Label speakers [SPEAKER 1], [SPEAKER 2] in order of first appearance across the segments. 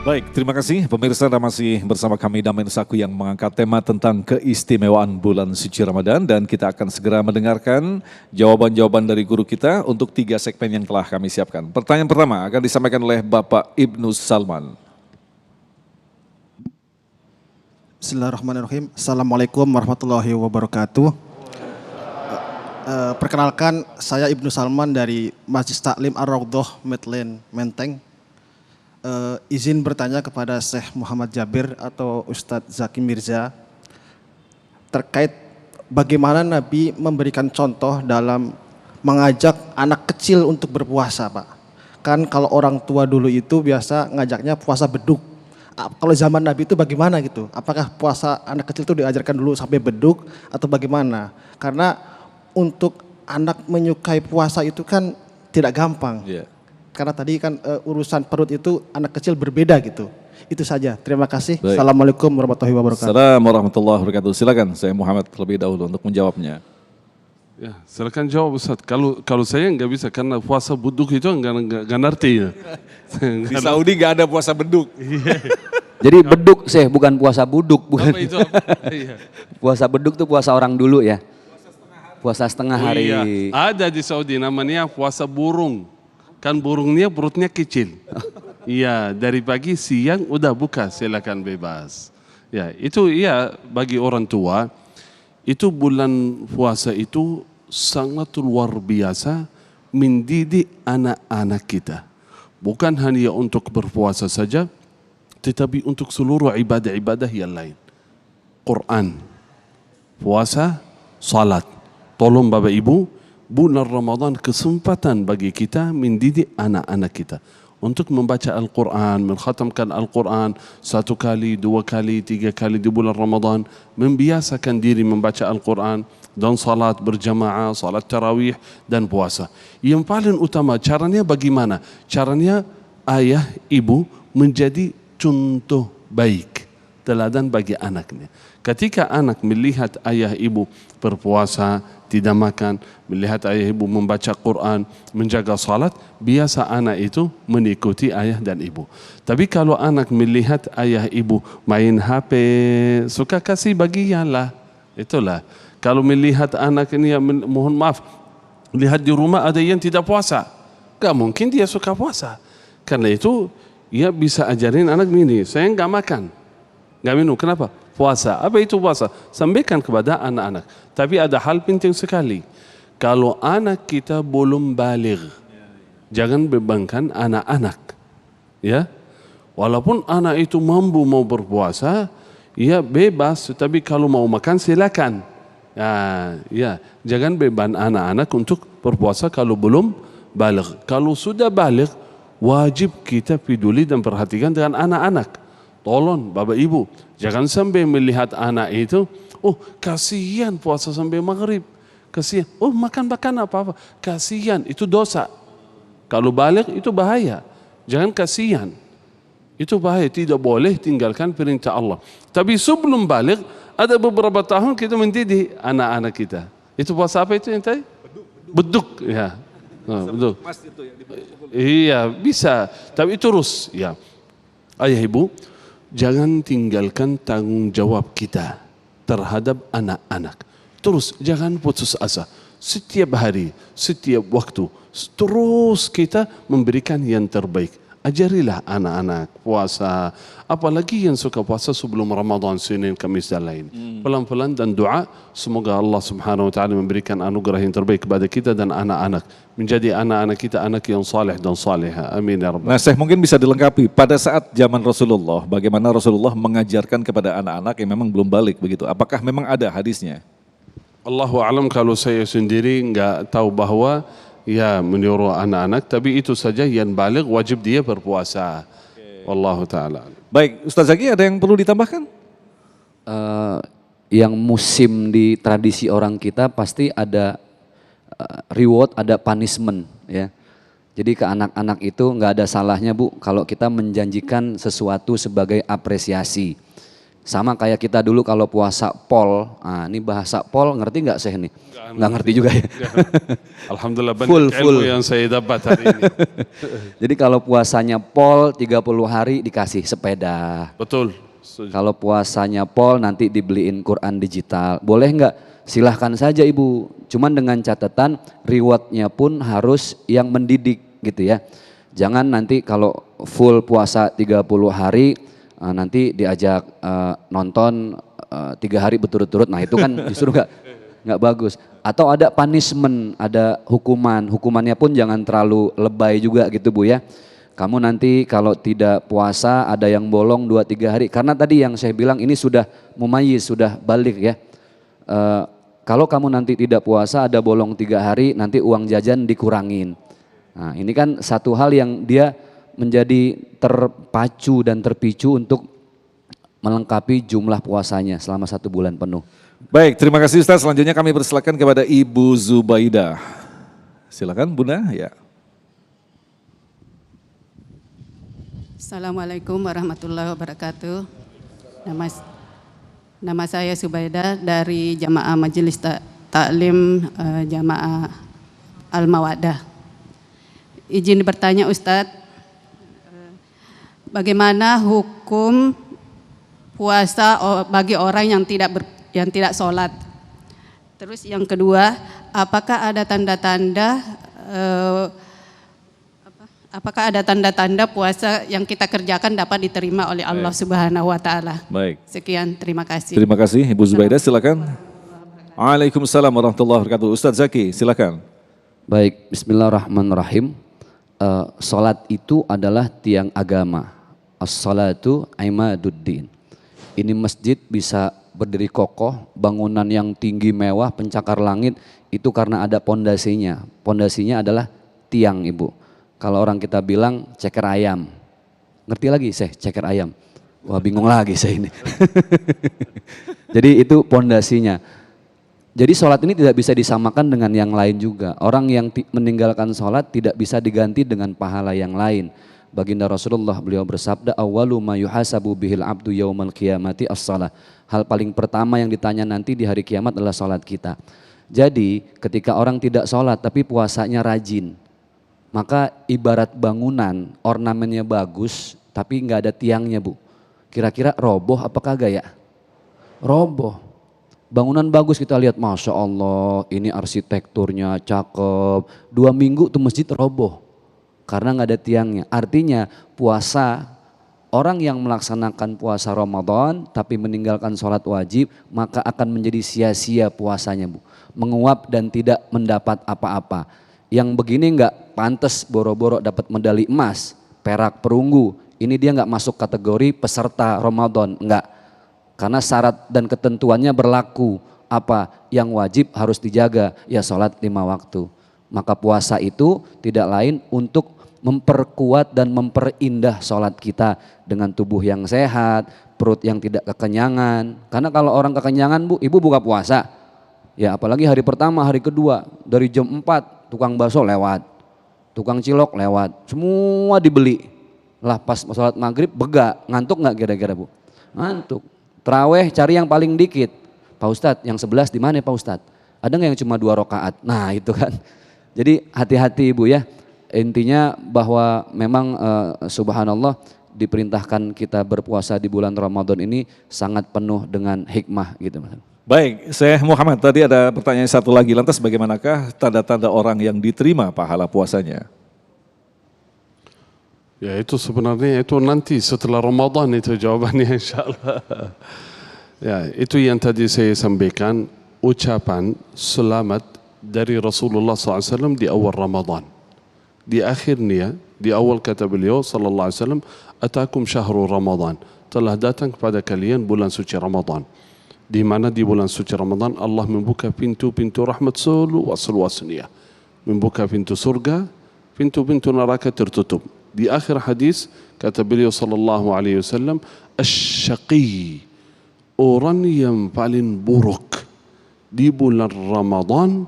[SPEAKER 1] Baik, terima kasih pemirsa, Anda masih bersama kami Damen Saku yang mengangkat tema tentang keistimewaan bulan suci Ramadan, dan kita akan segera mendengarkan jawaban-jawaban dari guru kita untuk 3 segmen yang telah kami siapkan. Pertanyaan pertama akan disampaikan oleh Bapak Ibnu Salman.
[SPEAKER 2] Bismillahirrahmanirrahim. Assalamualaikum warahmatullahi wabarakatuh. Perkenalkan, saya Ibnu Salman dari Masjid Taklim Ar-Raudhah Medland Menteng. Izin bertanya kepada Syekh Muhammad Jabir atau Ustadz Zaki Mirza terkait bagaimana Nabi memberikan contoh dalam mengajak anak kecil untuk berpuasa, Pak. Kan kalau orang tua dulu itu biasa ngajaknya puasa beduk. Kalau zaman Nabi itu bagaimana gitu? Apakah puasa anak kecil itu diajarkan dulu sampai beduk atau bagaimana? Karena untuk anak menyukai puasa itu kan tidak gampang.
[SPEAKER 1] Yeah.
[SPEAKER 2] Karena tadi kan urusan perut itu anak kecil berbeda gitu. Itu saja. Terima kasih.
[SPEAKER 1] Baik.
[SPEAKER 2] Assalamualaikum warahmatullahi wabarakatuh.
[SPEAKER 1] Assalamualaikum warahmatullahi wabarakatuh. Silakan saya Muhammad terlebih dahulu untuk menjawabnya.
[SPEAKER 3] Ya, silakan jawab Ustaz. Kalau saya nggak bisa karena puasa buduk itu nggak ngerti ya.
[SPEAKER 1] Di Saudi nggak ada puasa beduk.
[SPEAKER 4] Jadi beduk sih, bukan puasa buduk, bukan.
[SPEAKER 3] Apa itu? Apa? Iya.
[SPEAKER 4] Puasa beduk tuh puasa orang dulu ya. Puasa setengah hari.
[SPEAKER 3] Iya. Ada di Saudi namanya puasa burung. Kan burungnya perutnya kecil. Iya, dari pagi siang udah buka, silakan bebas. Ya, itu ya bagi orang tua itu bulan puasa itu sangat luar biasa mendidik anak-anak kita. Bukan hanya untuk berpuasa saja, tetapi untuk seluruh ibadah-ibadah yang lain. Quran, puasa, salat. Tolong Bapak Ibu, bulan Ramadan kesempatan bagi kita mendidik anak-anak kita untuk membaca Al-Quran, mengkhatamkan Al-Quran 1 kali, 2 kali, 3 kali di bulan Ramadan, membiasakan diri membaca Al-Quran dan salat berjamaah, salat tarawih dan puasa. Yang paling utama caranya bagaimana? Caranya ayah, ibu menjadi contoh baik, teladan bagi anaknya. Ketika anak melihat ayah ibu berpuasa, tidak makan, melihat ayah ibu membaca Quran, menjaga salat, biasa anak itu mengikuti ayah dan ibu. Tapi kalau anak melihat ayah ibu main HP, suka kasih bagianlah. Itulah. Kalau melihat anak ini, mohon maaf, lihat di rumah ada yang tidak puasa, gak mungkin dia suka puasa. Karena itu, ya bisa ajarin anak ini, saya nggak makan, nggak minum. Kenapa? Puasa. Apa itu puasa? Sampaikan kepada anak-anak. Tapi ada hal penting sekali. Kalau anak kita belum balik, jangan bebankan anak-anak. Ya, walaupun anak itu mampu mau berpuasa, ya bebas. Tapi kalau mau makan silakan. Ya, jangan beban anak-anak untuk berpuasa kalau belum balik. Kalau sudah balik, wajib kita peduli dan perhatikan dengan anak-anak. Tolong Bapak Ibu, jangan sampai melihat anak itu, oh kasihan puasa sampai maghrib, kasihan, oh makan apa-apa, kasihan, itu dosa. Kalau balik itu bahaya, jangan kasihan, itu bahaya, tidak boleh tinggalkan perintah Allah. Tapi sebelum balik, ada beberapa tahun kita mendidik anak-anak kita. Itu puasa apa itu yang tadi? Beduk, ya. Beduk. Iya bisa, tapi terus ya. Ayah ibu, jangan tinggalkan tanggung jawab kita terhadap anak-anak. Terus jangan putus asa. Setiap hari, setiap waktu, terus kita memberikan yang terbaik. Ajarilah anak-anak puasa, apalagi yang suka puasa sebelum Ramadan, Senin, Kamis dan lain. Pelan-pelan dan doa, semoga Allah Subhanahu wa taala memberikan anugerah yang terbaik kepada kita dan anak-anak, menjadi anak-anak kita anak yang saleh dan salihah. Amin ya rabbal.
[SPEAKER 1] Nah, Syekh mungkin bisa dilengkapi pada saat zaman Rasulullah, bagaimana Rasulullah mengajarkan kepada anak-anak yang memang belum balik begitu. Apakah memang ada hadisnya?
[SPEAKER 3] Allahu a'lam, kalau saya sendiri enggak tahu bahwa ya menyuruh anak-anak, tapi itu saja yang balik wajib dia berpuasa. Wallahu ta'ala.
[SPEAKER 1] Baik, Ustaz Zaki ada yang perlu ditambahkan?
[SPEAKER 4] Yang musim di tradisi orang kita pasti ada reward, ada punishment ya. Jadi ke anak-anak itu nggak ada salahnya Bu kalau kita menjanjikan sesuatu sebagai apresiasi. Sama kayak kita dulu kalau puasa pol, nah ini bahasa pol ngerti nggak Syekh nih? Nggak ngerti juga ya.
[SPEAKER 3] Alhamdulillah banyak
[SPEAKER 4] Full,
[SPEAKER 3] ilmu
[SPEAKER 4] full.
[SPEAKER 3] yang saya dapat hari ini.
[SPEAKER 4] Jadi kalau puasanya pol 30 hari dikasih sepeda.
[SPEAKER 3] Betul. Setuju.
[SPEAKER 4] Kalau puasanya pol nanti dibeliin Quran digital. Boleh nggak? Silahkan saja Ibu. Cuman dengan catatan rewardnya pun harus yang mendidik gitu ya. Jangan nanti kalau full puasa 30 hari nanti diajak nonton 3 hari berturut-turut. Nah itu kan justru nggak bagus. Atau ada punishment, ada hukuman. Hukumannya pun jangan terlalu lebay juga gitu Bu ya. Kamu nanti kalau tidak puasa ada yang bolong 2-3 hari. Karena tadi yang saya bilang ini sudah mumayyiz, sudah balik ya. Kalau kamu nanti tidak puasa ada bolong 3 hari nanti uang jajan dikurangin. Nah ini kan satu hal yang dia menjadi terpacu dan terpicu untuk melengkapi jumlah puasanya selama 1 bulan penuh.
[SPEAKER 1] Baik, terima kasih Ustaz. Selanjutnya kami persilakan kepada Ibu Zubaidah. Silakan Bunda ya.
[SPEAKER 5] Assalamualaikum warahmatullahi wabarakatuh. Nama saya Subaidah dari Jamaah Majelis Taklim Jamaah Al-Mawaddah. Izin bertanya Ustadz, bagaimana hukum puasa bagi orang yang tidak sholat? Terus yang kedua, apakah ada tanda-tanda puasa yang kita kerjakan dapat diterima oleh Allah Subhanahu wa taala?
[SPEAKER 1] Baik.
[SPEAKER 5] Sekian, terima kasih.
[SPEAKER 1] Terima kasih Ibu Zubaidah, silakan. Waalaikumsalam warahmatullahi wabarakatuh. Ustaz Zaki, silakan.
[SPEAKER 4] Baik, bismillahirrahmanirrahim. Salat itu adalah tiang agama. As-salatu imaduddin. Ini masjid bisa berdiri kokoh, bangunan yang tinggi mewah, pencakar langit, itu karena ada pondasinya. Pondasinya adalah tiang Ibu. Kalau orang kita bilang ceker ayam. Ngerti lagi saya ceker ayam? Wah bingung lagi saya ini. Jadi itu pondasinya. Jadi sholat ini tidak bisa disamakan dengan yang lain juga. Orang yang meninggalkan sholat tidak bisa diganti dengan pahala yang lain. Baginda Rasulullah beliau bersabda, awwalu ma yuhasabu bihil abdu yaumal qiyamati as-shalah. Hal paling pertama yang ditanya nanti di hari kiamat adalah sholat kita. Jadi ketika orang tidak sholat tapi puasanya rajin, maka ibarat bangunan ornamennya bagus tapi nggak ada tiangnya Bu. Kira-kira roboh apa kagak ya? Roboh. Bangunan bagus kita lihat, Masya Allah ini arsitekturnya cakep. 2 minggu tuh masjid roboh karena nggak ada tiangnya. Artinya puasa, orang yang melaksanakan puasa Ramadan tapi meninggalkan sholat wajib maka akan menjadi sia-sia puasanya Bu. Menguap dan tidak mendapat apa-apa. Yang begini nggak pantas boro-boro dapat medali emas, perak, perunggu. Ini dia nggak masuk kategori peserta Ramadan, enggak. Karena syarat dan ketentuannya berlaku. Apa yang wajib harus dijaga? Ya sholat 5 waktu. Maka puasa itu tidak lain untuk memperkuat dan memperindah sholat kita dengan tubuh yang sehat, perut yang tidak kekenyangan. Karena kalau orang kekenyangan Bu, Ibu buka puasa. Ya apalagi hari pertama, hari kedua, dari jam 4 tukang bakso lewat, tukang cilok lewat, semua dibeli. Lah pas sholat maghrib begak, ngantuk nggak kira-kira Bu? Ngantuk. Terawih cari yang paling dikit. Pak Ustadz yang 11 di mana Pak Ustadz? Ada nggak yang cuma 2 rakaat? Nah itu kan. Jadi hati-hati Ibu ya. Intinya bahwa memang subhanallah diperintahkan kita berpuasa di bulan Ramadan ini sangat penuh dengan hikmah gitu.
[SPEAKER 1] Baik, Syekh Muhammad, tadi ada pertanyaan satu lagi. Lantas bagaimanakah tanda-tanda orang yang diterima pahala puasanya?
[SPEAKER 3] Ya itu sebenarnya itu nanti setelah Ramadan itu jawabannya insyaAllah. Ya itu yang tadi saya sampaikan, ucapan selamat dari Rasulullah SAW di awal Ramadan. Di akhirnya, di awal kata beliau SAW, atakum syahrul Ramadan. Telah datang kepada kalian bulan suci Ramadan. Di mana di bulan suci Ramadan Allah membuka pintu-pintu rahmat seluas-luasnya. Membuka pintu surga, pintu-pintu neraka tertutup. Di akhir hadis kata beliau sallallahu alaihi wasallam, asy-syaqi, orang yang paling buruk di bulan Ramadan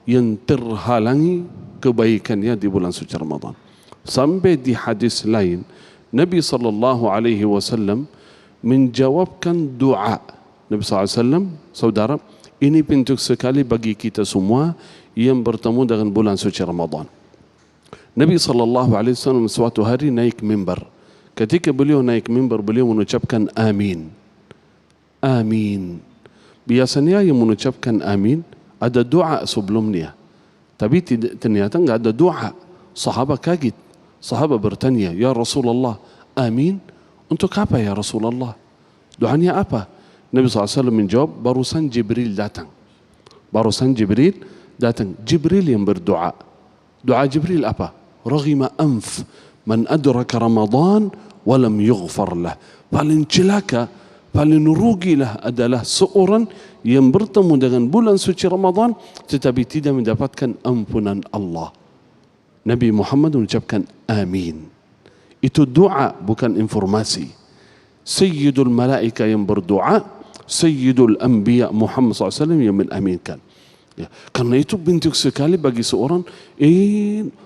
[SPEAKER 3] yang terhalangi kebaikannya di bulan suci Ramadan. Sampai di hadis lain Nabi sallallahu alaihi wasallam menjawabkan doa. Nabi SAW, saudara, ini penting sekali bagi kita semua yang bertemu dengan bulan suci Ramadan. Nabi SAW suatu hari naik mimbar. Ketika beliau naik mimbar, beliau mengucapkan amin. Amin. Biasanya yang mengucapkan amin ada doa sebelumnya. Tapi ternyata enggak ada doa. Sahabat kaget. Sahabat bertanya, ya Rasulullah, amin untuk apa ya Rasulullah? Doanya apa? Nabi SAW menjawab, barusan Jibril datang. Barusan Jibril datang. Jibril yang berdoa. Doa Jibril apa? Raghima anf man adraka Ramadan walam yughfar lah. Paling celaka, paling rugilah adalah seorang yang bertemu dengan bulan suci Ramadan tetapi tidak mendapatkan ampunan Allah. Nabi Muhammad mengucapkan amin. Itu doa, bukan informasi. Sayyidul malaika yang berdoa, Sayyidul anbiya Muhammad SAW yang mengaminkan. Ya, karena itu penting sekali bagi seorang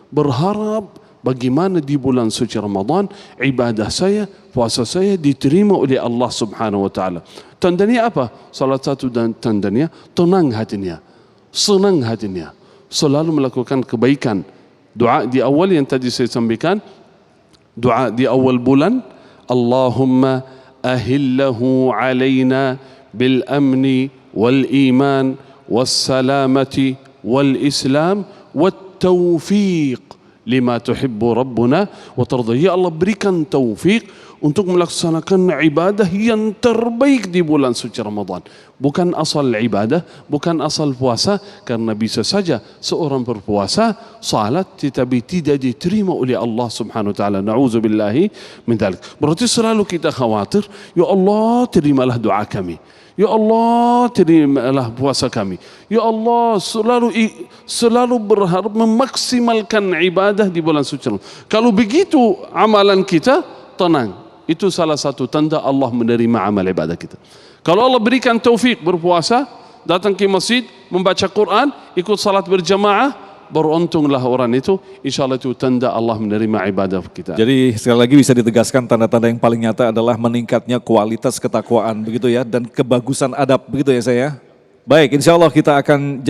[SPEAKER 3] berharap bagaimana di bulan suci Ramadan ibadah saya, puasa saya diterima oleh Allah Subhanahu wa taala. Tandanya apa? Salah satu tandanya tenang hatinya, senang hatinya, selalu melakukan kebaikan. Doa di awal yang tadi saya sampaikan, doa di awal bulan, Allahumma ahillahu alaina bil amni wal iman was salamati wal islam wat taufiq lima tuhibbu rabbuna wa tarda. Ya Allah, berikan taufik untuk melaksanakan ibadah yang terbaik di bulan suci Ramadan. Bukan asal ibadah, bukan asal puasa, karena bisa saja seorang berpuasa, salat tetapi tidak diterima oleh Allah Subhanahu wa taala. Nauzubillahi min dzalik. Berarti selalu kita khawatir, ya Allah, terimalah doa kami. Ya Allah, terimalah puasa kami. Ya Allah, selalu berharap memaksimalkan ibadah di bulan suci Ramadan. Kalau begitu amalan kita, tenang. Itu salah satu tanda Allah menerima amal ibadah kita. Kalau Allah berikan taufik berpuasa, datang ke masjid, membaca Quran, ikut salat berjamaah, beruntunglah orang itu. InsyaAllah itu tanda Allah menerima ibadah kita.
[SPEAKER 1] Jadi sekali lagi bisa ditegaskan tanda-tanda yang paling nyata adalah meningkatnya kualitas ketakwaan begitu ya, dan kebagusan adab begitu ya saya. Baik, insya Allah kita akan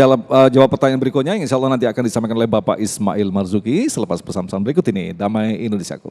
[SPEAKER 1] jawab pertanyaan berikutnya. Insya Allah nanti akan disampaikan oleh Bapak Ismail Marzuki selepas pesan-pesan berikut ini. Damai Indonesiaku.